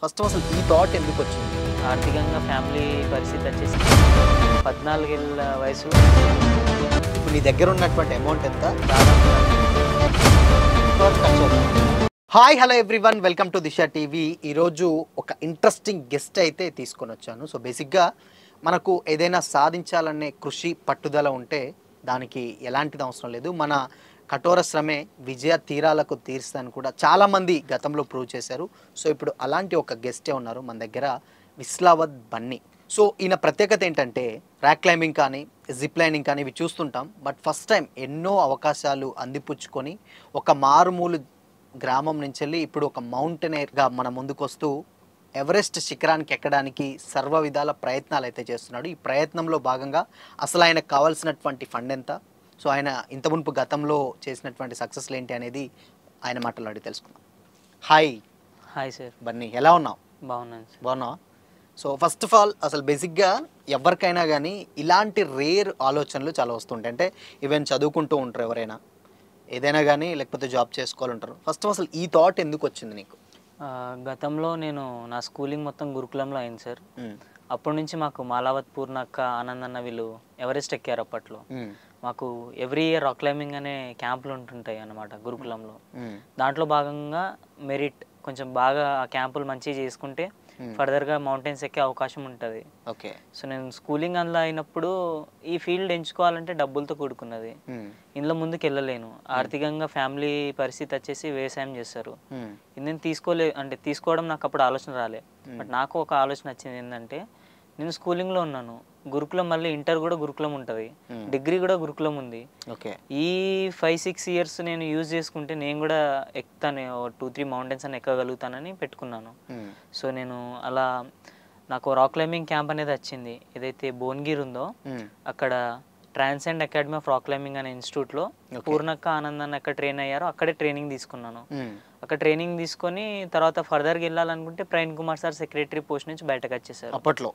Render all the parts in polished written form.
First అసలు ఈ thought ఎందుకు వచ్చింది? ఆర్థికంగా ఫ్యామిలీ పరిస్థితి వచ్చేసి 14 ఏళ్ళ వయసులో ఇప్పుడు నీ దగ్గర ఉన్నటువంటి అమౌంట్ ఎంత? Hi hello everyone, welcome to Disha TV. ఈరోజు ఒక ఇంట్రెస్టింగ్ గెస్ట్ అయితే తీసుకొని వచ్చాను. సో బేసిక్గా మనకు ఏదైనా సాధించాలనే కృషి పట్టుదల ఉంటే దానికి ఎలాంటిది అవసరం లేదు. మన కఠోర శ్రమే విజయ తీరాలకు తీరుస్తాను కూడా చాలామంది గతంలో ప్రూవ్ చేశారు. సో ఇప్పుడు అలాంటి ఒక గెస్టే ఉన్నారు మన దగ్గర, విస్లావత్ బన్నీ. సో ఈయన ప్రత్యేకత ఏంటంటే ర్యాక్ క్లైంబింగ్ కానీ జిప్ లైనింగ్ కానీ ఇవి చూస్తుంటాం, బట్ ఫస్ట్ టైం ఎన్నో అవకాశాలు అందిపుచ్చుకొని ఒక మారుమూలు గ్రామం నుంచి వెళ్ళి ఇప్పుడు ఒక మౌంటైనర్గా మన ముందుకు వస్తూ ఎవరెస్ట్ శిఖరానికి ఎక్కడానికి సర్వ విధాల ప్రయత్నాలు అయితే చేస్తున్నాడు. ఈ ప్రయత్నంలో భాగంగా అసలు ఆయనకు కావాల్సినటువంటి ఫండ్ ఎంత, సో ఆయన ఇంత మునుపు గతంలో చేసినటువంటి సక్సెస్లు ఏంటి అనేది ఆయన మాటలు అడిగి తెలుసుకుందాం. Hi hi sir. బన్నీ, ఎలా ఉన్నావు? బాగున్నాను సార్. బాగున్నావా? సో ఫస్ట్ ఆఫ్ ఆల్ అసలు బేసిక్గా ఎవరికైనా కానీ ఇలాంటి రేర్ ఆలోచనలు చాలా వస్తుంటాయి. అంటే ఈవెన్ చదువుకుంటూ ఉంటారు ఎవరైనా, ఏదైనా కానీ లేకపోతే జాబ్ చేసుకోవాలంటారు. ఫస్ట్ ఆఫ్ అసలు ఈ థాట్ ఎందుకు వచ్చింది నీకు? గతంలో నేను నా స్కూలింగ్ మొత్తం గురుకులంలో అయింది సార్. అప్పటి నుంచి మాకు మాలావత్, పూర్ణక్క, ఆనంద్ అన్న వీళ్ళు ఎవరెస్ట్ ఎక్కారు. అప్పట్లో మాకు ఎవ్రీ ఇయర్ రాక్ క్లైంబింగ్ అనే క్యాంపులు ఉంటుంటాయి అన్నమాట గురుకులంలో. దాంట్లో భాగంగా మెరిట్ కొంచెం బాగా ఆ క్యాంపులు మంచిగా చేసుకుంటే ఫర్దర్గా మౌంటైన్స్ ఎక్కే అవకాశం ఉంటుంది. ఓకే. సో నేను స్కూలింగ్ అందులో అయినప్పుడు ఈ ఫీల్డ్ ఎంచుకోవాలంటే డబ్బులతో కూడుకున్నది, ఇందులో ముందుకు వెళ్ళలేను. ఆర్థికంగా ఫ్యామిలీ పరిస్థితి వచ్చేసి వ్యవసాయం చేస్తారు. నేను తీసుకోవడం నాకు అప్పుడు ఆలోచన రాలే. బట్ నాకు ఒక ఆలోచన వచ్చింది ఏంటంటే, నేను స్కూలింగ్లో ఉన్నాను, గురుకులం మళ్ళీ ఇంటర్ కూడా గురుకులం ఉంటుంది, డిగ్రీ కూడా గురుకులం ఉంది. ఓకే. ఈ 5-6 ఇయర్స్ నేను యూజ్ చేసుకుంటే నేను కూడా ఎక్కుతాను, 2-3 మౌంటైన్స్ అని ఎక్కగలుగుతానని పెట్టుకున్నాను. సో నేను అలా నాకు రాక్ క్లైంబింగ్ క్యాంప్ అనేది వచ్చింది. ఏదైతే భువనగిరి ఉందో అక్కడ transcend academy of rock climbing అనే ఇన్స్టిట్యూట్లో పూర్ణక్క, ఆనంద్ అన్న అక్కడ ట్రైన్ అయ్యారు. అక్కడే ట్రైనింగ్ తీసుకున్నాను. అక్కడ ట్రైనింగ్ తీసుకొని తర్వాత ఫర్దర్గా వెళ్ళాలనుకుంటే Praveen Kumar sir secretary post నుంచి బయటకు వచ్చేసారు. అప్పట్లో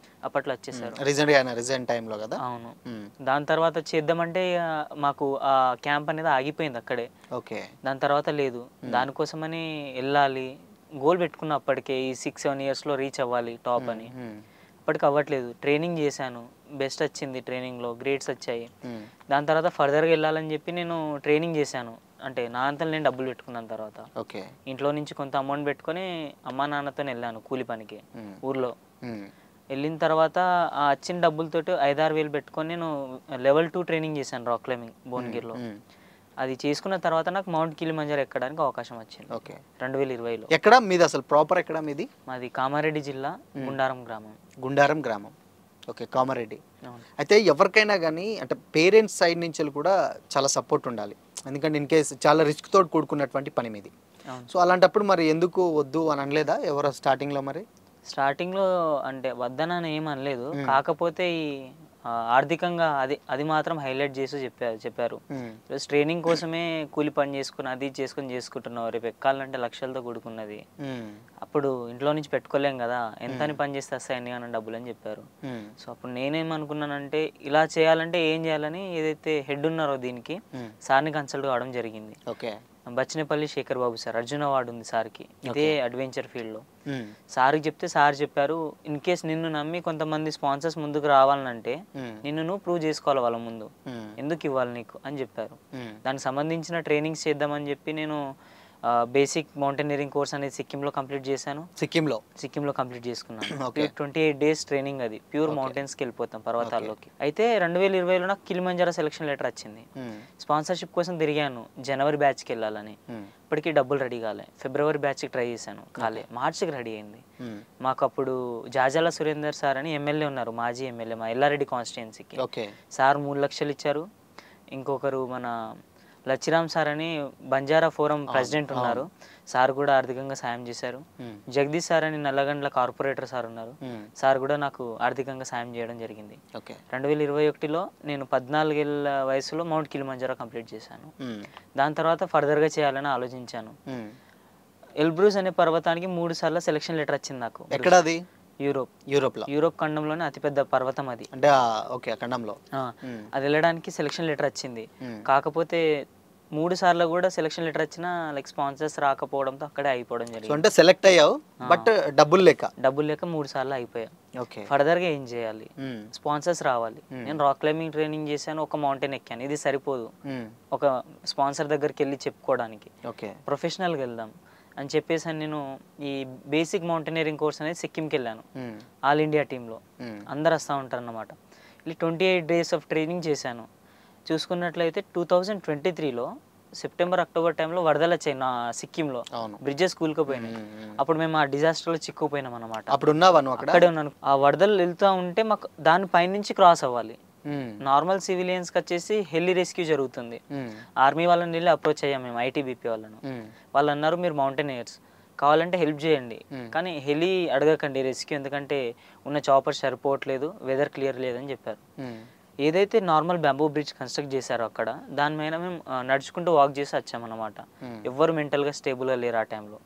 వచ్చేసారు. రీసెంట్ టైంలో కదా? అవును. దాని తర్వాత చేద్దామంటే మాకు ఆ క్యాంప్ అనేది ఆగిపోయింది అక్కడే. ఓకే. దాని తర్వాత లేదు, దానికోసమని వెళ్ళాలి గోల్ పెట్టుకున్న. అప్పటికే ఈ 6-7 ఇయర్స్లో రీచ్ అవ్వాలి టాప్ అని. అప్పటికి అవ్వట్లేదు. ట్రైనింగ్ చేశాను, బెస్ట్ వచ్చింది, ట్రైనింగ్లో గ్రేడ్స్ వచ్చాయి. దాని తర్వాత ఫర్దర్గా వెళ్ళాలని చెప్పి నేను ట్రైనింగ్ చేశాను. అంటే నా అంతా నేను డబ్బులు పెట్టుకున్నాను. తర్వాత ఓకే, ఇంట్లో నుంచి కొంత అమౌంట్ పెట్టుకొని అమ్మా నాన్నతో వెళ్ళాను కూలి పనికి ఊర్లో. వెళ్ళిన తర్వాత ఆ వచ్చిన డబ్బులతోటి 5-6 వేలు పెట్టుకొని నేను లెవెల్ 2 ట్రైనింగ్ చేశాను రాక్ క్లైంబింగ్ భువనగిరిలో. అది చేసుకున్న తర్వాత నాకు మౌంట్ కిలిమంజారో ఎక్కడానికి అవకాశం వచ్చింది. ఓకే. 2020లో. ఎక్కడ మీది అసలు ప్రాపర్ ఎక్కడ మీది? మాది కామారెడ్డి జిల్లా, గుండారం గ్రామం. ఓకే, కామారెడ్డి. అయితే ఎవరికైనా కానీ అంటే పేరెంట్స్ సైడ్ నుంచి కూడా చాలా సపోర్ట్ ఉండాలి, ఎందుకంటే ఇన్ కేసు చాలా రిస్క్ తోటి కూడుకున్నటువంటి పని మీది. సో అలాంటప్పుడు మరి ఎందుకు వద్దు అని అనలేదా ఎవరు స్టార్టింగ్లో? మరి స్టార్టింగ్లో అంటే వద్దనని ఏం అనలేదు, కాకపోతే ఈ ఆర్థికంగా అది మాత్రం హైలైట్ చేసి చెప్పారు. ట్రైనింగ్ కోసమే కూలి పని చేసుకుని అది చేసుకుంటున్నావు, రేపు ఎక్కాలంటే లక్షలతో కూడుకున్నది, అప్పుడు ఇంట్లో నుంచి పెట్టుకోలేం కదా, ఎంత అని పని చేస్తే వస్తాయని అన్న డబ్బులు అని చెప్పారు. సో అప్పుడు నేనేమనుకున్నానంటే ఇలా చేయాలంటే ఏం చేయాలని ఏదైతే హెడ్ ఉన్నారో దీనికి సార్ని కన్సల్ట్ కావడం జరిగింది. ఓకే. బచ్చినపల్లి శేఖర్ బాబు సార్, అర్జున్ అవార్డు ఉంది సార్కి ఇదే అడ్వెంచర్ ఫీల్డ్లో. సార్కి చెప్తే సార్ చెప్పారు, ఇన్ కేస్ నిన్ను నమ్మి కొంతమంది స్పాన్సర్స్ ముందుకు రావాలంటే నిన్ను నువ్వు ప్రూవ్ చేసుకోవాలి వాళ్ళ ముందు, ఎందుకు ఇవ్వాలి నీకు అని చెప్పారు. దానికి సంబంధించిన ట్రైనింగ్స్ చేద్దామని చెప్పి నేను బేసిక్ మౌంటైనరింగ్ కోర్స్ అనేది సిక్కింలో కంప్లీట్ చేశాను. సిక్కింలో కంప్లీట్ చేసుకున్నాను. 28 days ట్రైనింగ్, అది ప్యూర్ మౌంటైన్స్కి వెళ్ళిపోతాం, పర్వతాల్లోకి. అయితే 2020లో నాకు కిలిమంజారో సెలక్షన్ లెటర్ వచ్చింది. స్పాన్సర్షిప్ కోసం తిరిగాను, జనవరి బ్యాచ్కి వెళ్ళాలని. ఇప్పటికీ డబ్బులు రెడీ కాలే. ఫిబ్రవరి బ్యాచ్కి ట్రై చేశాను, కాలే. మార్చికి రెడీ అయింది. మాకు అప్పుడు జాజాల సురేందర్ సార్ అని ఎమ్మెల్యే ఉన్నారు, మాజీ ఎమ్మెల్యే మా ఎల్లారెడ్డి కాన్స్టిట్యుయెన్సీకి. సార్ 3 లక్షలు ఇచ్చారు. ఇంకొకరు మన లచ్చిరామ్ సార్ అని బంజారా ఫోరం ప్రెసిడెంట్ ఉన్నారు, సార్ కూడా ఆర్థికంగా సాయం చేశారు. జగదీష్ సార్ అని నల్లగండ్ల కార్పొరేటర్ సార్ ఉన్నారు, సార్ కూడా నాకు ఆర్థికంగా సాయం చేయడం జరిగింది. 2021లో నేను 14 ఏళ్ళ వయసులో మౌంట్ కిలిమంజారో కంప్లీట్ చేశాను. దాని తర్వాత ఫర్దర్గా చేయాలని ఆలోచించాను. ఎల్బ్రూస్ అనే పర్వతానికి 3 సార్లు సెలక్షన్ లెటర్ వచ్చింది నాకు. ఎక్కడ అది? యూరోప్ ఖండంలోనే అతిపెద్ద పర్వతం అది. అంటే ఓకే, ఖండంలో అది వెళ్ళడానికి సెలక్షన్ లెటర్ వచ్చింది. కాకపోతే 3 సార్లు కూడా సెలక్షన్ లెటర్ వచ్చినా లైక్ స్పాన్సర్స్ రాకపోవడంతో అక్కడే అయిపోవడం సో జరిగింది. అంటే సెలెక్ట్ అయ్యావు బట్ డబ్బులు లేక. డబ్బులు లేక 3 సార్లు అయిపోయా. ఓకే. ఫర్దర్గా ఏం చేయాలి, స్పాన్సర్స్ రావాలి. నేను రాక్ క్లైంబింగ్ ట్రైనింగ్ చేశాను, ఒక మౌంటైన్ ఎక్కాను, ఇది సరిపోదు ఒక స్పాన్సర్ దగ్గరికి వెళ్ళి చెప్పుకోవడానికి. ఓకే. ప్రొఫెషనల్గా వెళ్దాం అని చెప్పేసి నేను ఈ బేసిక్ మౌంటైనరింగ్ కోర్స్ అనేది సిక్కింకి వెళ్ళాను. ఆల్ ఇండియా టీంలో అందరు వస్తూ ఉంటారు అన్నమాట. ఇలా 28 days ఆఫ్ ట్రైనింగ్ చేశాను. చూసుకున్నట్లయితే 2023లో సెప్టెంబర్ అక్టోబర్ టైంలో వరదలు వచ్చాయి నా సిక్కింలో, బ్రిడ్జెస్ కూలిపోయినాయి. అప్పుడు మేము ఆ డిజాస్టర్లో చిక్కుపోయినాం అనమాట. అప్పుడు ఉన్నావా నువ్వు అక్కడ? అక్కడే ఉన్నాను. ఆ వరదలు వెళ్తూ ఉంటే మాకు దానిపై నుంచి క్రాస్ అవ్వాలి. నార్మల్ సివిలియన్స్కి వచ్చేసి హెలి రెస్క్యూ జరుగుతుంది. ఆర్మీ వాళ్ళని వెళ్ళి అప్రోచ్ అయ్యాం మేము, ఐటీబీపీ వాళ్ళను. వాళ్ళు అన్నారు మీరు మౌంటైనర్స్ కావాలంటే హెల్ప్ చేయండి, కానీ హెలి అడగకండి రెస్క్యూ, ఎందుకంటే ఉన్న చాపర్ సరిపోవట్లేదు, వెదర్ క్లియర్ లేదని చెప్పారు. ఏదైతే నార్మల్ బ్యాంబూ బ్రిడ్జ్ కన్స్ట్రక్ట్ చేశారో అక్కడ దాని మీద మేము నడుచుకుంటూ వాక్ చేసి వచ్చామన్నమాట. ఎవ్వరు మెంటల్గా స్టేబుల్గా లేరు ఆ టైంలో.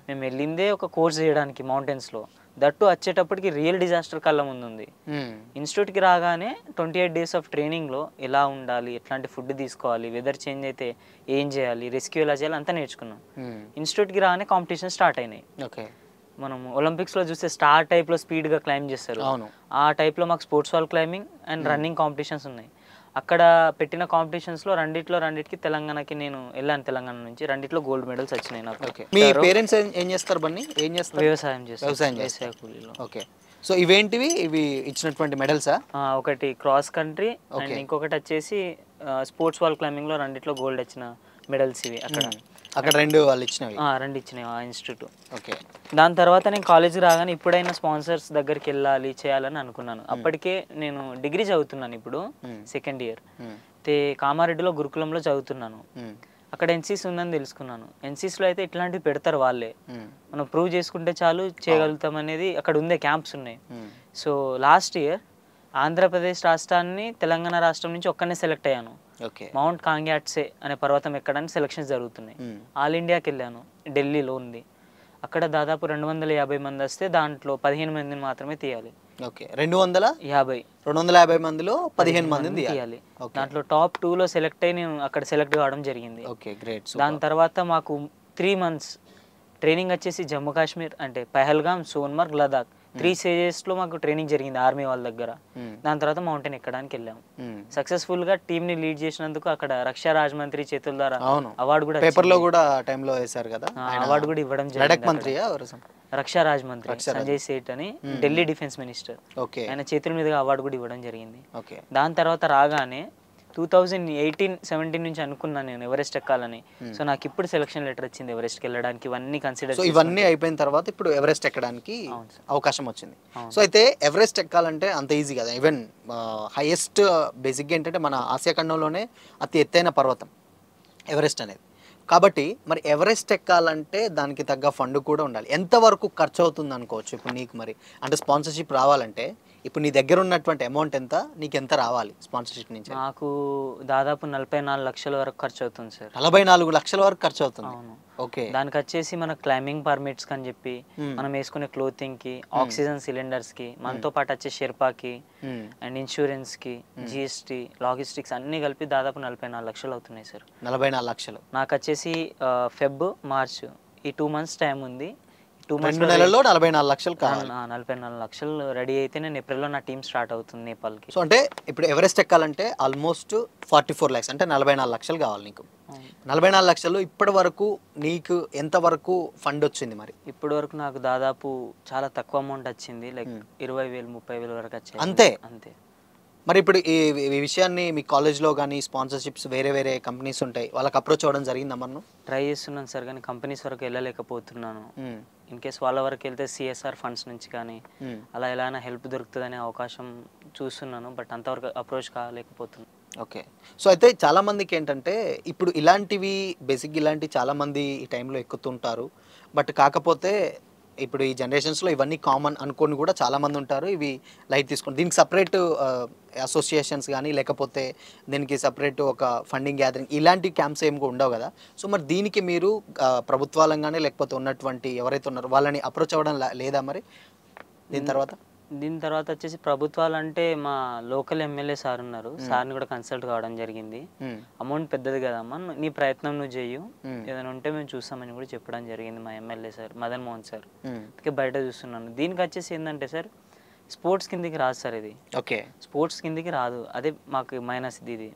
మేము వెళ్ళిందే ఒక కోర్స్ చేయడానికి మౌంటైన్స్లో, దట్టు వచ్చేటప్పటికి రియల్ డిజాస్టర్ కళ్ళ ముందు ఉంది. ఇన్స్టిట్యూట్కి రాగానే 28 days ఆఫ్ ట్రైనింగ్లో ఎలా ఉండాలి, ఎట్లాంటి ఫుడ్ తీసుకోవాలి, వెదర్ చేంజ్ అయితే ఏం చేయాలి, రెస్క్యూ ఎలా చేయాలి అంతా నేర్చుకున్నాం. ఇన్స్టిట్యూట్కి రాగానే కాంపిటీషన్ స్టార్ట్ అయినాయి. మనం ఒలింపిక్స్లో చూస్తే స్టార్ టైప్లో స్పీడ్గా క్లైంబ్ చేస్తారు, ఆ టైప్లో మాకు sports wall climbing and running competitions ఉన్నాయి. అక్కడ పెట్టిన కాంపిటీషన్స్లో రెండిటికి తెలంగాణకి నేను వెళ్ళాను. తెలంగాణ నుంచి రెండిట్లో గోల్డ్ మెడల్స్ వచ్చినాయి నాకు. మీ పేరెంట్స్ ఏం చేస్తారు బన్నీ? ఏం చేస్తారు? వ్యవసాయం చేస్తారు. వ్యవసాయ కూలీలో. ఓకే. సో ఇవేంటివి? ఇవి ఇచ్చినటువంటి మెడల్సా? ఒకటి క్రాస్ కంట్రీ అండ్ ఇంకొకటి వచ్చేసి స్పోర్ట్స్ వాల్ క్లైంబింగ్ లో రెండిట్లో గోల్డ్ వచ్చిన మెడల్స్ ఇవి. అక్కడ రెండు వాళ్ళు ఇచ్చినవి? రెండు ఇచ్చినాయి ఆ ఇన్స్టిట్యూట్. ఓకే. దాని తర్వాత నేను కాలేజీకి రాగానే ఇప్పుడైనా స్పాన్సర్స్ దగ్గరికి వెళ్ళాలి చేయాలని అనుకున్నాను. అప్పటికే నేను డిగ్రీ చదువుతున్నాను, ఇప్పుడు సెకండ్ ఇయర్. కామారెడ్డిలో గురుకులంలో చదువుతున్నాను. అక్కడ ఎన్సీసీ ఉందని తెలుసుకున్నాను. ఎన్సీసీలో అయితే ఇట్లాంటివి పెడతారు వాళ్ళే, మనం ప్రూవ్ చేసుకుంటే చాలు చేయగలుగుతాం అనేది అక్కడ ఉండే క్యాంప్స్ ఉన్నాయి. సో లాస్ట్ ఇయర్ ఆంధ్రప్రదేశ్ రాష్ట్రాన్ని తెలంగాణ రాష్ట్రం నుంచి ఒక్కనే సెలెక్ట్ అయ్యాను. మౌంట్ కాంగ్యాట్సే అనే పర్వతం ఎక్కడానికి సెలక్షన్స్ జరుగుతున్నాయి. ఆల్ ఇండియాకి వెళ్ళాను, ఢిల్లీలో ఉంది. అక్కడ దాదాపు 250 మంది వస్తే దాంట్లో 15 మందిని మాత్రమే తీయాలి. 250 మందిలో 15 మందిని తీయాలి. దాంట్లో టాప్ 2లో సెలెక్ట్ అయ్యి నేను అక్కడ సెలెక్ట్ కావడం జరిగింది. దాని తర్వాత మాకు 3 months ట్రైనింగ్ వచ్చేసి జమ్మూ కాశ్మీర్ అంటే పహల్గామ్, సోన్మర్గ్, లదాఖ్ 3 stagesలో మాకు ట్రైనింగ్ జరిగింది ఆర్మీ వాళ్ళ దగ్గర. దాని తర్వాత మౌంటైన్ ఎక్కడానికి వెళ్ళాము. సక్సెస్ఫుల్ గా టీమ్ ని లీడ్ చేసినందుకు అక్కడ రక్షా రాజమంత్రి చేతుల ద్వారా అవార్డు కూడా పేపర్లో కూడా టైంలో వేశారు కదా, అవార్డు కూడా ఇవ్వడం జరిగింది. రక్షా రాజమంత్రి సంజయ్ సేఠ్ అని ఢిల్లీ డిఫెన్స్ మినిస్టర్, ఆయన చేతుల మీదుగా అవార్డు కూడా ఇవ్వడం జరిగింది. దాని తర్వాత రాగానే 2018-17 నుంచి అనుకున్నాను నేను ఎవరెస్ట్ ఎక్కాలని. సో నాకు ఇప్పుడు సెలక్షన్ లెటర్ వచ్చింది ఎవరెస్ట్కి వెళ్ళడానికి. ఇవన్నీ కన్సిడర్, ఇవన్నీ అయిపోయిన తర్వాత ఇప్పుడు ఎవరెస్ట్ ఎక్కడానికి అవకాశం వచ్చింది. సో అయితే ఎవరెస్ట్ ఎక్కాలంటే అంత ఈజీ కదా. ఈవెన్ హైయెస్ట్ బేసిక్గా ఏంటంటే మన ఆసియా ఖండంలోనే అతి ఎత్తైన పర్వతం ఎవరెస్ట్ అనేది. కాబట్టి మరి ఎవరెస్ట్ ఎక్కాలంటే దానికి తగ్గ ఫండ్ కూడా ఉండాలి. ఎంతవరకు ఖర్చు అవుతుంది అనుకోవచ్చు ఇప్పుడు నీకు? మరి అంటే స్పాన్సర్షిప్ రావాలంటే ఇప్పుడు నీ దగ్గర ఉన్నటువంటి అమౌంట్ ఎంత, నీకు ఎంత రావాలి స్పాన్సర్షిప్ నుంచి? నాకు దాదాపు 44 లక్షల వరకు ఖర్చు అవుతుంది సార్. 44 లక్షల వరకు ఖర్చు అవుతుంది? ఓకే. దానికి వచ్చేసి మన క్లైంబింగ్ పర్మిట్స్ అని చెప్పి, మనం వేసుకునే క్లోతింగ్ కి, ఆక్సిజన్ సిలిండర్స్ కి, మనతో పాటు వచ్చే షెర్పాకి అండ్ ఇన్సూరెన్స్ కి, జిఎస్టీ, లాజిస్టిక్స్ అన్ని కలిపి దాదాపు 44 లక్షలు అవుతున్నాయి సార్. 44 లక్షలు. నాకు వచ్చేసి ఫెబ్, మార్చ్ ఈ 2 months టైం ఉంది. 2 నెలల్లో 44 లక్షలు కావాలి. 44 లక్షలు రెడీ అయితే నేను ఏప్రిల్లో నా టీం స్టార్ట్ అవుతుంది నేపాల్కి. సో అంటే ఇప్పుడు ఎవరెస్ట్ ఎక్కాలంటే ఆల్మోస్ట్ 44 lakhs అంటే 44 లక్షలు కావాలి నీకు. 44 లక్షలు ఇప్పటి వరకు నీకు ఎంత వరకు ఫండ్ వచ్చింది? మరి ఇప్పటి వరకు నాకు దాదాపు చాలా తక్కువ అమౌంట్ వచ్చింది, లైక్ 20,000 30,000 వరకు వచ్చింది అంతే. అంతే. మరి ఇప్పుడు ఈ విషయాన్ని మీ కాలేజ్లో కానీ స్పాన్సర్షిప్స్ వేరే కంపెనీస్ ఉంటాయి, వాళ్ళకి అప్రోచ్ అవ్వడం జరిగిందా? మనం ట్రై చేస్తున్నాను సార్, కానీ కంపెనీస్ వరకు వెళ్ళలేకపోతున్నాను. ఇన్ కేస్ వాళ్ళ వరకు వెళ్తే సిఎస్ఆర్ ఫండ్స్ నుంచి కానీ అలా ఎలాగైనా హెల్ప్ దొరుకుతుందనే అవకాశం చూస్తున్నాను, బట్ అంతవరకు అప్రోచ్ కాలేకపోతున్నాను. ఓకే. సో అయితే చాలామందికి ఏంటంటే ఇప్పుడు ఇలాంటివి బేసిక్ ఇలాంటివి చాలామంది ఈ టైంలో ఎక్కుతుంటారు, బట్ కాకపోతే ఇప్పుడు ఈ జనరేషన్స్లో ఇవన్నీ కామన్ అనుకొని కూడా చాలామంది ఉంటారు, ఇవి లైట్ తీసుకొని దీనికి సపరేట్ అసోసియేషన్స్ కానీ లేకపోతే దీనికి సపరేట్ ఒక ఫండింగ్ గ్యాదరింగ్ ఇలాంటి క్యాంప్స్ ఏమి కూడా ఉండవు కదా. సో మరి దీనికి మీరు ప్రభుత్వాలను కానీ లేకపోతే ఉన్నటువంటి ఎవరైతే ఉన్నారో వాళ్ళని అప్రోచ్ అవ్వడం లేదా మరి దీని తర్వాత? దీని తర్వాత వచ్చేసి ప్రభుత్వాలు అంటే మా లోకల్ ఎమ్మెల్యే సార్ ఉన్నారు, సార్ని కూడా కన్సల్ట్ కావడం జరిగింది. అమౌంట్ పెద్దది కదమ్మా, నీ ప్రయత్నం నువ్వు చేయు, ఏదైనా ఉంటే మేము చూస్తామని కూడా చెప్పడం జరిగింది మా MLA sir Madan Mohan sir. అందుకే బయట చూస్తున్నాను. దీనికి వచ్చేసి ఏంటంటే సార్ స్పోర్ట్స్ కిందికి రాదు సార్ ఇది. ఓకే, స్పోర్ట్స్ కిందికి రాదు, అదే మాకు మైనస్ ఇది.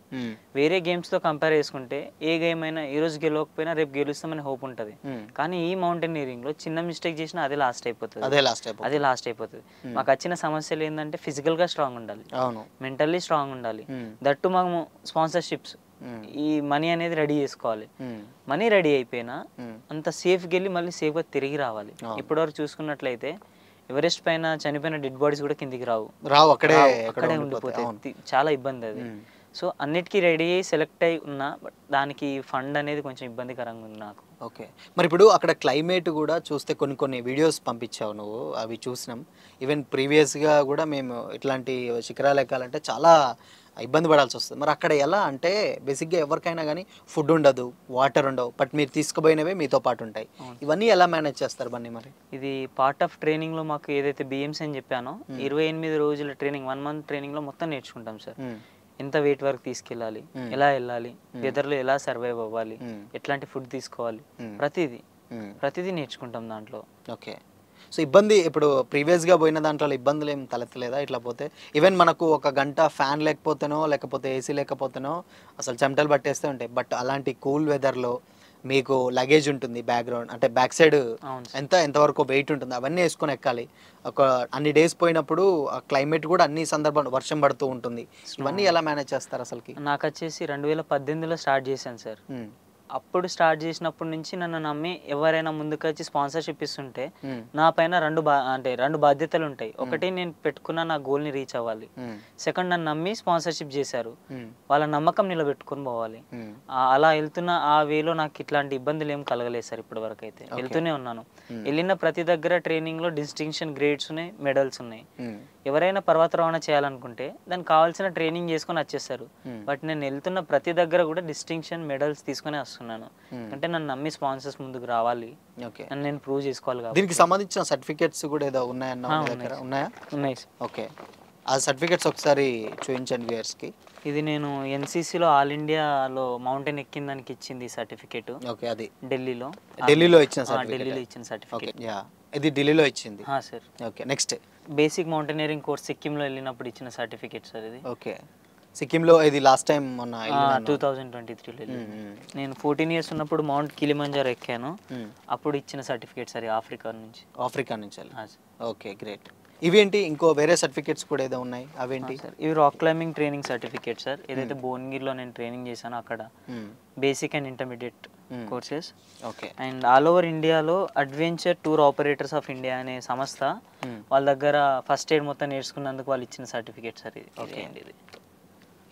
వేరే గేమ్స్తో కంపేర్ చేసుకుంటే ఏ గేమ్ అయినా ఈ రోజు గెలవకపోయినా రేపు గెలుస్తామని హోప్ ఉంటుంది. కానీ ఈ మౌంటైనీరింగ్లో చిన్న మిస్టేక్ చేసినా అదే లాస్ట్ అయిపోతుంది, అదే లాస్ట్ అయిపోతుంది. మాకు వచ్చిన సమస్యలు ఏంటంటే ఫిజికల్గా స్ట్రాంగ్ ఉండాలి, మెంటల్లీ స్ట్రాంగ్ ఉండాలి, దట్టు మాకు స్పాన్సర్షిప్స్, ఈ మనీ అనేది రెడీ చేసుకోవాలి. మనీ రెడీ అయిపోయినా అంత సేఫ్కి వెళ్ళి మళ్ళీ సేఫ్గా తిరిగి రావాలి. ఇప్పటివరకు చూసుకున్నట్లయితే ఎవరెస్ట్ పైన చనిపోయిన డెడ్ బాడీస్ కూడా కిందికి రావు, అక్కడే ఉండిపోతాయి. చాలా ఇబ్బంది అది. సో అన్నిటికీ రెడీ అయ్యి సెలెక్ట్ అయి ఉన్నా, బట్ దానికి ఫండ్ అనేది కొంచెం ఇబ్బందికరంగా ఉంది నాకు. ఓకే, మరి ఇప్పుడు అక్కడ క్లైమేట్ కూడా చూస్తే కొన్ని వీడియోస్ పంపించావు నువ్వు, అవి చూసినాం. ఈవెన్ ప్రీవియస్గా కూడా మేము ఇట్లాంటి శిఖరాలు ఎక్కాలంటే చాలా ఇబ్బంది పడాల్సి వస్తుంది. మరి అక్కడ ఎలా అంటే బేసిక్గా ఎవరికైనా కానీ ఫుడ్ ఉండదు, వాటర్ ఉండవు, బట్ మీరు తీసుకుపోయినవే మీతో పాటు ఉంటాయి. ఇవన్నీ ఎలా మేనేజ్ చేస్తారు బన్నీ? మరి ఇది పార్ట్ ఆఫ్ ట్రైనింగ్లో మాకు ఏదైతే బిఎంసీ అని చెప్పానో 28 రోజుల ట్రైనింగ్, 1 మంత్ ట్రైనింగ్లో మొత్తం నేర్చుకుంటాం సార్. ఎంత వెయిట్ వరకు తీసుకెళ్ళాలి, ఎలా వెళ్ళాలి, వెదర్లో ఎలా సర్వైవ్ అవ్వాలి, ఎట్లాంటి ఫుడ్ తీసుకోవాలి, ప్రతిదీ నేర్చుకుంటాం దాంట్లో. ఓకే, సో ఇబ్బంది ఇప్పుడు ప్రీవియస్గా పోయిన దాంట్లో ఇబ్బందులు ఏం తలెత్తలేదా ఇట్లా పోతే? ఈవెన్ మనకు ఒక గంట ఫ్యాన్ లేకపోతేనో లేకపోతే ఏసీ లేకపోతేనో అసలు చెమటలు పట్టేస్తూ ఉంటాయి. బట్ అలాంటి కూల్ వెదర్లో మీకు లగేజ్ ఉంటుంది, బ్యాక్గ్రౌండ్ అంటే బ్యాక్ సైడ్ ఎంతవరకు వెయిట్ ఉంటుంది, అవన్నీ వేసుకొని ఎక్కాలి. ఒక అన్ని డేస్ పోయినప్పుడు ఆ క్లైమేట్ కూడా అన్ని సందర్భాలు వర్షం పడుతూ ఉంటుంది. ఇవన్నీ ఎలా మేనేజ్ చేస్తారు అసలుకి? నాకు వచ్చేసి 2018లో స్టార్ట్ చేశాను సార్. అప్పుడు స్టార్ట్ చేసినప్పటి నుంచి నన్ను నమ్మి ఎవరైనా ముందుకు వచ్చి స్పాన్సర్షిప్ ఇస్తుంటే నా పైన రెండు బాధ్యతలు ఉంటాయి. ఒకటి, నేను పెట్టుకున్న నా గోల్ని రీచ్ అవ్వాలి. సెకండ్, నన్ను నమ్మి స్పాన్సర్షిప్ చేశారు, వాళ్ళ నమ్మకం నిలబెట్టుకుని పోవాలి. అలా వెళ్తున్న ఆ వేలో నాకు ఇట్లాంటి ఇబ్బందులు ఏం కలగలేదు సార్. ఇప్పటి వరకు అయితే వెళ్తూనే ఉన్నాను. వెళ్ళిన ప్రతి దగ్గర ట్రైనింగ్లో డిస్టింక్షన్ గ్రేడ్స్ ఉన్నాయి, మెడల్స్ ఉన్నాయి. ఎవరైనా పర్వతారోహణ చేయాలనుకుంటే దానికి కావాల్సిన ట్రైనింగ్ చేసుకొని వచ్చేస్తారు. బట్ నేను వెళ్తున్న ప్రతి దగ్గర కూడా డిస్టింక్షన్ మెడల్స్ తీసుకుని వస్తున్నాను. అంటే నన్ను నమ్మి స్పాన్సర్స్ ముందుకు రావాలి, నన్ను నేను ప్రూవ్ చేసుకోవాలి కాబట్టి. దీనికి సంబంధించిన సర్టిఫికేట్స్ కూడా ఏదో ఉన్నాయా? ఉన్నాయి. ఓకే, ఆ సర్టిఫికేట్స్ ఒకసారి చూపించండి వ్యూయర్స్కి. ఇది నేను ఎన్సీసీలో ఆల్ ఇండియాలో మౌంటైన్ ఎక్కిన దానికి ఇచ్చింది సర్టిఫికేట్. ఓకే, అది ఢిల్లీలో ఇచ్చిన సర్టిఫికేట్. ఇది ఢిల్లీలో ఇచ్చింది sir. Okay, next basic mountaineering course సిక్కింలో వెళ్ళినప్పుడు ఇచ్చిన సర్టిఫికేట్ సార్ ఇది. ఓకే, సిక్కింలో ఇది లాస్ట్ టైం మొన్న 2023లో నేను 14 years ఉన్నప్పుడు మౌంట్ కిలిమంజారో ఎక్కాను. అప్పుడు ఇచ్చిన సర్టిఫికేట్ సార్, ఆఫ్రికా నుంచి. Okay, great. ఇవేంటి ఇంకో వేరే సర్టిఫికేట్స్ కూడా ఏదో ఉన్నాయి, అవేంటి? ఇవి rock climbing training certificate sir. ఏదైతే భువనగిరిలో నేను ట్రైనింగ్ చేశానో అక్కడ basic and intermediate courses. Okay, and all over ఇండియాలో adventure tour operators of India అనే సంస్థ వాళ్ళ దగ్గర ఫస్ట్ ఎయిడ్ మొత్తం నేర్చుకున్నందుకు వాళ్ళు ఇచ్చిన సర్టిఫికేట్ సార్ ఇది. ఓకే అండి,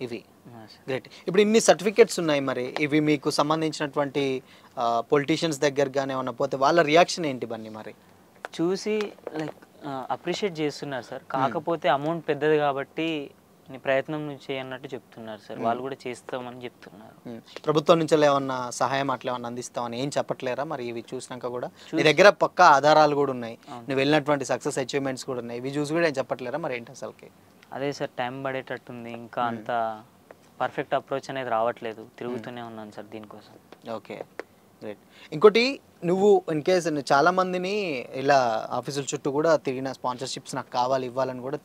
ఇవి గ్రేట్. ఇప్పుడు ఇన్ని సర్టిఫికేట్స్ ఉన్నాయి, మరి ఇవి మీకు సంబంధించినటువంటి పొలిటీషియన్స్ దగ్గరగానే ఏమన్నా పోతే వాళ్ళ రియాక్షన్ ఏంటి బన్నీ? మరి చూసి లైక్ అప్రిషియేట్ చేస్తున్నారు సార్. కాకపోతే అమౌంట్ పెద్దది కాబట్టి నీ ప్రయత్నం నువ్వు చేయన్నట్టు చెప్తున్నారు సార్. వాళ్ళు కూడా చేస్తామని చెప్తున్నారు. ప్రభుత్వం నుంచి ఏమన్నా సహాయం అట్లా ఏమన్నా అందిస్తామని ఏం చెప్పట్లేరా? మరి ఇవి చూసినాక కూడా నీ దగ్గర పక్కా ఆధారాలు కూడా ఉన్నాయి, నువ్వు వెళ్ళినటువంటి సక్సెస్ అచీవ్మెంట్స్ కూడా ఉన్నాయి, ఇవి చూసి కూడా ఏం చెప్పట్లేరా? మరి ఏంటి అసలుకి? అదే సార్, టైం పడేటట్టుంది, ఇంకా అంత పర్ఫెక్ట్ అప్రోచ్ అనేది రావట్లేదు, తిరుగుతూనే ఉన్నాను సార్ దీనికోసం. Okay, great. ఇంకోటి, నువ్వు ఇన్ కేస్ చాలా మందిని ఇలా ఆఫీసుల చుట్టూ కూడా తిరిగిన, స్పాన్సర్షిప్స్ నాకు కావాలి ఇవ్వాలని కూడా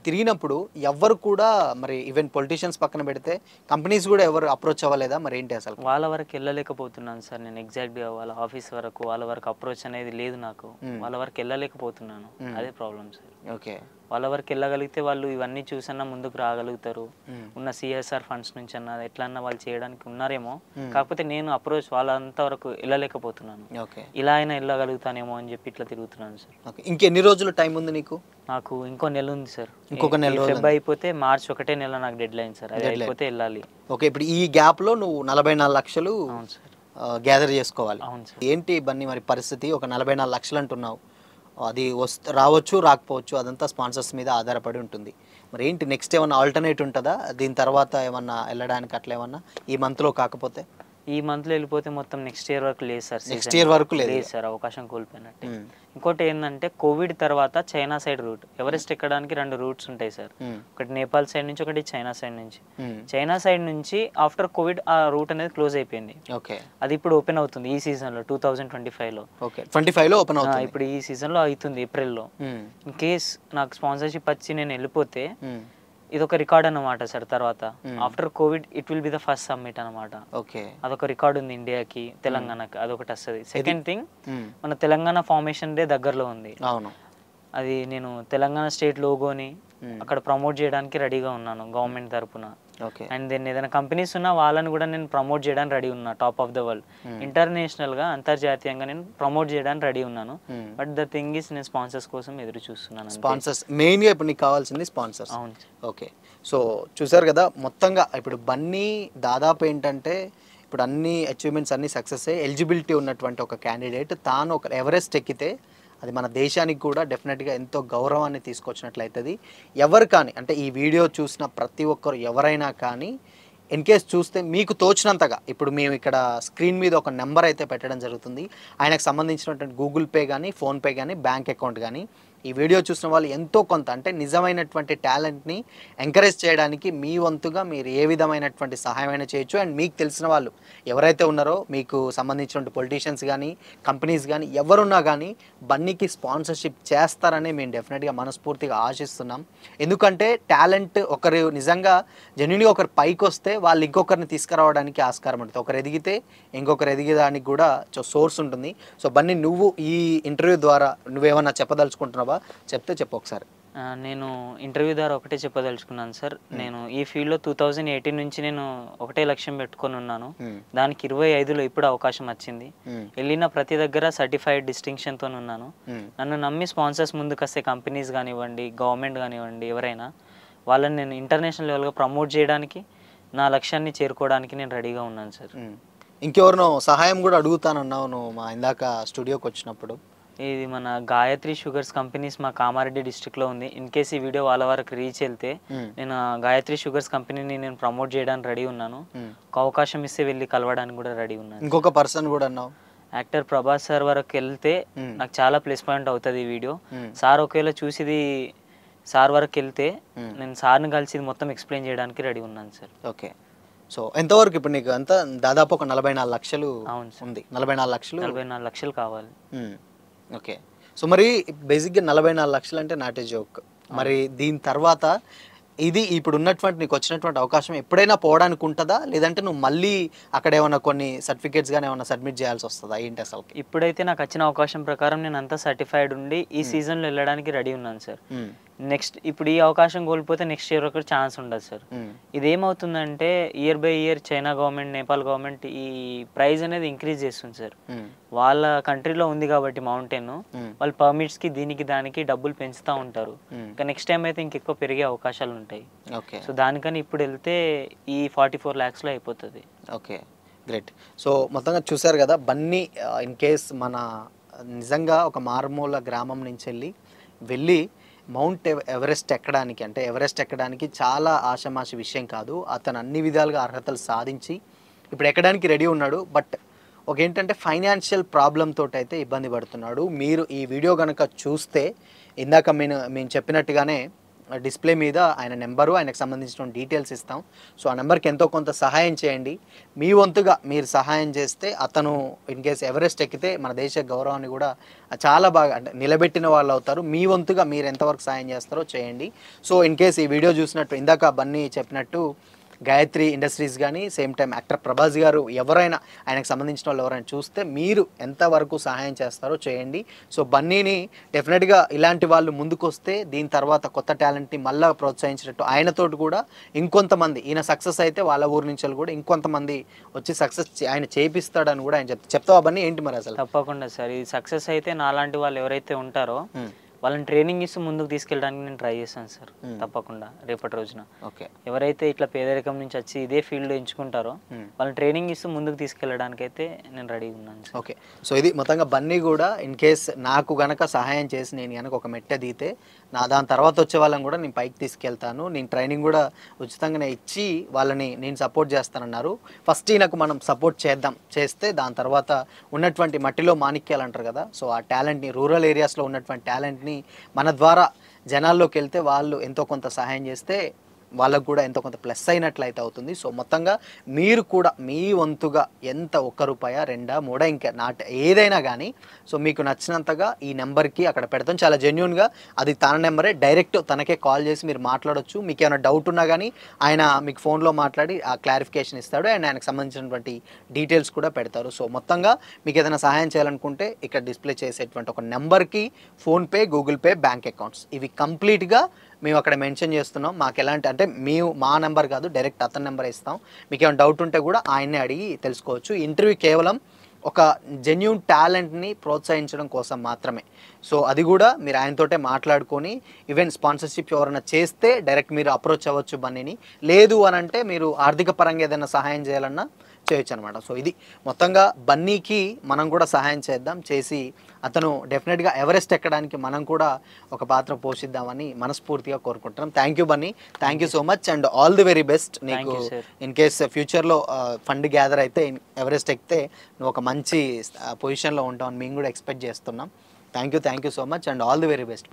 తిరిగినప్పుడు ఎవరు కూడా మరి ఈవెన్ పొలిటీషియన్స్ పక్కన పెడితే కంపెనీస్ కూడా ఎవరు అప్రోచ్ అవ్వలేదా? మరి ఏంటి అసలు? వాళ్ళ వరకు వెళ్ళలేకపోతున్నాను సార్ నేను. ఎగ్జాక్ట్గా వాళ్ళ ఆఫీస్ వరకు, వాళ్ళ వరకు అప్రోచ్ అనేది లేదు నాకు. వాళ్ళ వరకు వెళ్ళలేకపోతున్నాను, అదే ప్రాబ్లం సార్. ఓకే, వాళ్ళ వరకు వెళ్ళగలిగితే వాళ్ళు ఇవన్నీ చూసన్నా ముందుకు రాగలుగుతారు. ఉన్న సిఎస్ఆర్ ఫండ్స్ నుంచి అన్నా ఎట్లన్నా వాళ్ళు చేయడానికి ఉన్నారేమో. కాకపోతే నేను అప్రోచ్ వాళ్ళంత వరకు వెళ్ళలేకపోతున్నాను. ఇలా అయినా వెళ్ళగలుగుతానేమో అని చెప్పి ఇట్లా తిరుగుతున్నాను సార్. ఇంకెన్ని రోజులు టైం ఉంది నీకు? నాకు ఇంకో నెల ఉంది సార్. ఇంకొక నెల ఫెబ్ అయిపోతే మార్చ్ 1 నెల నాకు డెడ్ లైన్ సార్. అది అయిపోతే వెళ్ళాలి. ఓకే, ఇప్పుడు ఈ గ్యాప్ లో నువ్వు 44 లక్షలు గ్యాదర్ చేసుకోవాలి. ఏంటి బన్నీ మరి పరిస్థితి? ఒక 44 లక్షలు అంటున్నావు, అది రావచ్చు రాకపోవచ్చు, అదంతా స్పాన్సర్స్ మీద ఆధారపడి ఉంటుంది. మరి ఏంటి నెక్స్ట్ ఏమన్నా ఆల్టర్నేట్ ఉంటుందా దీని తర్వాత? ఏమన్నా వెళ్ళడానికి అట్లా ఏమన్నా ఈ మంత్లో కాకపోతే? ఈ మంత్లో వెళ్ళిపోతే మొత్తం నెక్స్ట్ ఇయర్ వరకు లేదు సార్. నెక్స్ట్ ఇయర్ వరకు లేదు సార్, అవకాశం కోల్పోయినట్టే. ఇంకోటి ఏంటంటే కోవిడ్ తర్వాత చైనా సైడ్ రూట్, ఎవరెస్ట్ ఎక్కడానికి 2 రూట్స్ ఉంటాయి సార్. ఒకటి నేపాల్ సైడ్ నుంచి, ఒకటి చైనా సైడ్ నుంచి. చైనా సైడ్ నుంచి ఆఫ్టర్ కోవిడ్ ఆ రూట్ అనేది క్లోజ్ అయిపోయింది. అది ఇప్పుడు ఓపెన్ అవుతుంది ఈ సీజన్లో 2025లో. 25లో ఓపెన్ అవుతుంది. ఇప్పుడు ఈ సీజన్లో అవుతుంది ఏప్రిల్లో. ఇన్ కేస్ నాకు స్పాన్సర్షిప్ వచ్చి నేను వెళ్ళిపోతే ఇది ఒక రికార్డ్ అన్నమాట సార్. తర్వాత after Covid it will be the first summit అన్నమాట. అదొక రికార్డ్ ఉంది ఇండియాకి, తెలంగాణకి, అదొకటి వస్తుంది. సెకండ్ థింగ్, మన తెలంగాణ ఫార్మేషన్ డే దగ్గరలో ఉంది. అది నేను తెలంగాణ స్టేట్ లోగోని అక్కడ ప్రమోట్ చేయడానికి రెడీగా ఉన్నాను గవర్నమెంట్ తరపున. అండ్ దెన్ ఏదైనా కంపెనీస్ ఉన్నా వాళ్ళని కూడా నేను ప్రమోట్ చేయడానికి రెడీ ఉన్నా. Top of the world, international గా, అంతర్జాతీయంగా నేను ప్రమోట్ చేయడానికి రెడీ ఉన్నాను. బట్ ద థింగ్ ఇస్ నేను స్పాన్సర్స్ కోసం ఎదురు చూస్తున్నాను. స్పాన్సర్స్ మెయిన్ గా ఇప్పుడు నీకు కావాల్సింది స్పాన్సర్స్. అవును. ఓకే, సో చూసారు కదా, మొత్తంగా ఇప్పుడు బన్నీ దాదాపు ఏంటంటే ఇప్పుడు అన్ని అచీవ్మెంట్స్ అన్ని సక్సెస్ అయ్యి ఎలిజిబిలిటీ ఉన్నటువంటి ఒక క్యాండిడేట్ తాను ఒక ఎవరెస్ట్ ఎక్కితే అది మన దేశానికి కూడా డెఫినెట్గా ఎంతో గౌరవాన్ని తీసుకొచ్చినట్లయితుంది. ఎవరు కానీ అంటే ఈ వీడియో చూసిన ప్రతి ఒక్కరు ఎవరైనా కానీ ఇన్ కేస్ చూస్తే మీకు తోచినంతగా, ఇప్పుడు మేము ఇక్కడ స్క్రీన్ మీద ఒక నెంబర్ అయితే పెట్టడం జరుగుతుంది. ఆయనకు సంబంధించినటువంటి గూగుల్ పే కానీ, ఫోన్పే కానీ, బ్యాంక్ అకౌంట్ కానీ, ఈ వీడియో చూసిన వాళ్ళు ఎంతో కొంత అంటే నిజమైనటువంటి టాలెంట్ని ఎంకరేజ్ చేయడానికి మీ వంతుగా మీరు ఏ విధమైనటువంటి సహాయమైనా చేయొచ్చు. అండ్ మీకు తెలిసిన వాళ్ళు ఎవరైతే ఉన్నారో, మీకు సంబంధించినటువంటి పొలిటీషియన్స్ కానీ, కంపెనీస్ కానీ ఎవరున్నా కానీ బన్నీకి స్పాన్సర్షిప్ చేస్తారని మేము డెఫినెట్గా మనస్ఫూర్తిగా ఆశిస్తున్నాం. ఎందుకంటే టాలెంట్ ఒకరు నిజంగా జెన్యున్గా ఒకరు పైకి వస్తే వాళ్ళు ఇంకొకరిని తీసుకురావడానికి ఆస్కారం ఉంటుంది. ఒకరు ఎదిగితే ఇంకొకరు ఎదిగేదానికి కూడా సోర్స్ ఉంటుంది. సో బన్నీ, నువ్వు ఈ ఇంటర్వ్యూ ద్వారా నువ్వేమన్నా చెప్పదలుచుకుంటున్నావా? చెప్తే చెప్పు ఒకసారి. నేను ఇంటర్వ్యూ ద్వారా ఒకటే చెప్పదలుచుకున్నాను సార్. నేను ఈ ఫీల్డ్లో 2018 నుంచి నేను ఒకటే లక్ష్యం పెట్టుకొని ఉన్నాను. దానికి 25లో ఇప్పుడు అవకాశం వచ్చింది. వెళ్ళిన ప్రతి దగ్గర సర్టిఫైడ్ డిస్టింక్షన్తో ఉన్నాను. నన్ను నమ్మి స్పాన్సర్స్ ముందుకు వస్తే కంపెనీస్ కానివ్వండి, గవర్నమెంట్ కానివ్వండి, ఎవరైనా వాళ్ళని నేను ఇంటర్నేషనల్ లెవెల్గా ప్రమోట్ చేయడానికి, నా లక్ష్యాన్ని చేరుకోవడానికి నేను రెడీగా ఉన్నాను సార్. ఇంకెవరినో సహాయం కూడా అడుగుతానన్నావు నువ్వు మా ఇందాక స్టూడియోకి వచ్చినప్పుడు. ఇది మన గాయత్రి షుగర్స్ కంపెనీస్ మా కామారెడ్డి డిస్ట్రిక్ట్లో ఉంది. ఇన్ కేస్ ఈ వీడియో వాళ్ళ వరకు రీచ్ వెళ్తే నేను గాయత్రి షుగర్స్ కంపెనీని నేను ప్రమోట్ చేయడానికి రెడీ ఉన్నాను. ఒక అవకాశం ఇస్తే వెళ్ళి కలవడానికి కూడా రెడీ ఉన్నాను. ఇంకొక పర్సన్ కూడా అన్నావు, యాక్టర్ ప్రభాస్ సార్ వరకు వెళ్తే నాకు చాలా ప్లస్ పాయింట్ అవుతుంది ఈ వీడియో. సార్ ఒకవేళ చూసిది సార్ వరకు వెళ్తే నేను సార్ని కలిసి మొత్తం ఎక్స్ప్లెయిన్ చేయడానికి రెడీ ఉన్నాను సార్. ఓకే, సో ఎంతవరకు ఇప్పుడు నీకు అంతా దాదాపు ఒక 44 లక్షలు ఉంది. 44 లక్షలు కావాలి. ఓకే, సో మరి బేసిక్గా 44 లక్షలు అంటే నాట్ ఏ జోక్. మరి దీని తర్వాత ఇది ఇప్పుడు ఉన్నటువంటి నీకు వచ్చినటువంటి అవకాశం ఎప్పుడైనా పోవడానికి ఉంటుందా, లేదంటే నువ్వు మళ్ళీ అక్కడ ఏమైనా కొన్ని సర్టిఫికేట్స్ కానీ ఏమైనా సబ్మిట్ చేయాల్సి వస్తుందా ఏంటి అసలు? ఇప్పుడైతే నాకు వచ్చిన అవకాశం ప్రకారం నేను అంతా సర్టిఫైడ్ ఉండి ఈ సీజన్లో వెళ్ళడానికి రెడీ ఉన్నాను సార్. నెక్స్ట్ ఇప్పుడు ఈ అవకాశం కోల్పోతే నెక్స్ట్ ఇయర్ ఒక ఛాన్స్ ఉండదు సార్. ఇదేమవుతుందంటే year by year China government, Nepal government ఈ ప్రైస్ అనేది ఇంక్రీజ్ చేస్తుంది సార్. వాళ్ళ కంట్రీలో ఉంది కాబట్టి మౌంటైన్, వాళ్ళ పర్మిట్స్ కి దీనికి దానికి డబ్బులు పెంచుతూ ఉంటారు. ఇంకా నెక్స్ట్ టైం అయితే ఇంకెక్కువ పెరిగే అవకాశాలు ఉంటాయి. సో దానికని ఇప్పుడు వెళ్తే ఈ 44 lakhsలో అయిపోతుంది. Okay, great. సో మొత్తంగా చూసారు కదా, బన్నీ ఇన్ కేస్ మన నిజంగా ఒక మారుమూల గ్రామం నుంచి వెళ్ళి మౌంట్ ఎవరెస్ట్ ఎక్కడానికి, అంటే ఎవరెస్ట్ ఎక్కడానికి చాలా ఆషమాషి విషయం కాదు. అతను అన్ని విధాలుగా అర్హతలు సాధించి ఇప్పుడు ఎక్కడానికి రెడీ ఉన్నాడు. బట్ ఒక ఏంటంటే ఫైనాన్షియల్ ప్రాబ్లమ్ తోటి అయితే ఇబ్బంది పడుతున్నాడు. మీరు ఈ వీడియో కనుక చూస్తే ఇందాక మేము చెప్పినట్టుగానే డిస్ప్లే మీద ఆయన నెంబరు, ఆయనకు సంబంధించిన డీటెయిల్స్ ఇస్తాం. సో ఆ నెంబర్కి ఎంతో కొంత సహాయం చేయండి. మీ వంతుగా మీరు సహాయం చేస్తే అతను ఇన్ కేస్ ఎవరెస్ట్ ఎక్కితే మన దేశ గౌరవాన్ని కూడా చాలా బాగా అంటే నిలబెట్టిన వాళ్ళు అవుతారు. మీ వంతుగా మీరు ఎంతవరకు సహాయం చేస్తారో చేయండి. సో ఇన్ కేస్ ఈ వీడియో చూసినట్టు ఇందాక బన్నీ చెప్పినట్టు గాయత్రి ఇండస్ట్రీస్ కానీ, సేమ్ టైం యాక్టర్ ప్రభాస్ గారు ఎవరైనా ఆయనకు సంబంధించిన వాళ్ళు ఎవరైనా చూస్తే మీరు ఎంతవరకు సహాయం చేస్తారో చేయండి. సో బన్నీని డెఫినెట్గా ఇలాంటి వాళ్ళు ముందుకు వస్తే దీని తర్వాత కొత్త టాలెంట్ని మళ్ళీ ప్రోత్సహించినట్టు ఆయనతోటి కూడా ఇంకొంతమంది, ఈయన సక్సెస్ అయితే వాళ్ళ ఊరి నుంచి కూడా ఇంకొంతమంది వచ్చి సక్సెస్ ఆయన చేపిస్తాడని కూడా ఆయన చెప్తావా బన్నీ? ఏంటి మరి అసలు? తప్పకుండా సార్, ఈ సక్సెస్ అయితే నాలాంటి వాళ్ళు ఎవరైతే ఉంటారో వాళ్ళని ట్రైనింగ్ ఇస్తూ ముందుకు తీసుకెళ్ళడానికి నేను ట్రై చేస్తాను సార్. తప్పకుండా రేపటి రోజున ఎవరైతే ఇట్లా పేదరికం నుంచి వచ్చి ఇదే ఫీల్డ్ ఎంచుకుంటారో వాళ్ళని ట్రైనింగ్ ఇస్తూ ముందుకు తీసుకెళ్ళడానికి అయితే నేను రెడీగా ఉన్నాను. ఓకే, సో ఇది మొత్తంగా బన్నీ కూడా ఇన్ కేస్ నాకు గనక సహాయం చేసి నేను కనుక ఒక మెట్ట దిగితే దాని తర్వాత వచ్చే వాళ్ళని కూడా నేను పైకి తీసుకెళ్తాను, నేను ట్రైనింగ్ కూడా ఉచితంగానే ఇచ్చి వాళ్ళని నేను సపోర్ట్ చేస్తానన్నారు. ఫస్ట్ ఈయనకు మనం సపోర్ట్ చేస్తే దాని తర్వాత ఉన్నటువంటి మట్టిలో మాణిక్యాలు అంటారు కదా, సో ఆ టాలెంట్ని, రూరల్ ఏరియాస్లో ఉన్నటువంటి టాలెంట్ని మన ద్వారా జనాల్లోకి వెళ్తే వాళ్ళు ఎంతో కొంత సహాయం చేస్తే వాళ్ళకు కూడా ఎంతో కొంత ప్లస్ అయినట్లయితే అవుతుంది. సో మొత్తంగా మీరు కూడా మీ వంతుగా ఎంత ₹1, 2, 3 ఇంకా ఏదైనా కానీ సో మీకు నచ్చినంతగా ఈ నెంబర్కి అక్కడ పెడతాం. చాలా జెన్యున్గా అది తన నెంబరే, డైరెక్ట్ తనకే కాల్ చేసి మీరు మాట్లాడొచ్చు. మీకు ఏమైనా డౌట్ ఉన్నా కానీ ఆయన మీకు ఫోన్లో మాట్లాడి ఆ క్లారిఫికేషన్ ఇస్తాడు అండ్ ఆయనకు సంబంధించినటువంటి డీటెయిల్స్ కూడా పెడతారు. సో మొత్తంగా మీకు ఏదైనా సహాయం చేయాలనుకుంటే ఇక్కడ డిస్ప్లే చేసేటువంటి ఒక నెంబర్కి PhonePe, Google pay, bank accounts ఇవి కంప్లీట్గా మేము అక్కడ మెన్షన్ చేస్తున్నాం. మాకు ఎలాంటి అంటే మా నెంబర్ కాదు, డైరెక్ట్ అతని నెంబర్ ఇస్తాం. మీకు ఏమైనా డౌట్ ఉంటే కూడా ఆయన్నే అడిగి తెలుసుకోవచ్చు. ఇంటర్వ్యూ కేవలం ఒక జెన్యూన్ టాలెంట్ని ప్రోత్సహించడం కోసం మాత్రమే. సో అది కూడా మీరు ఆయనతోటే మాట్లాడుకొని ఈవెన్ స్పాన్సర్షిప్ ఎవరైనా చేస్తే డైరెక్ట్ మీరు అప్రోచ్ అవ్వచ్చు బన్నీని. లేదు అని అంటే మీరు ఆర్థిక పరంగా ఏదైనా సహాయం చేయాలన్నా చేయొచ్చు అనమాట. సో ఇది మొత్తంగా బన్నీకి మనం కూడా సహాయం చేసి అతను డెఫినెట్గా ఎవరెస్ట్ ఎక్కడానికి మనం కూడా ఒక పాత్ర పోషిద్దామని మనస్ఫూర్తిగా కోరుకుంటున్నాం. Thank you Bunny, thank you so much and all the very best. నీకు ఇన్ కేస్ ఫ్యూచర్లో ఫండ్ గ్యాదర్ అయితే ఎవరెస్ట్ ఎక్కితే నువ్వు ఒక మంచి పొజిషన్లో ఉంటావని మేము కూడా ఎక్స్పెక్ట్ చేస్తున్నాం. Thank you so much and all the very best.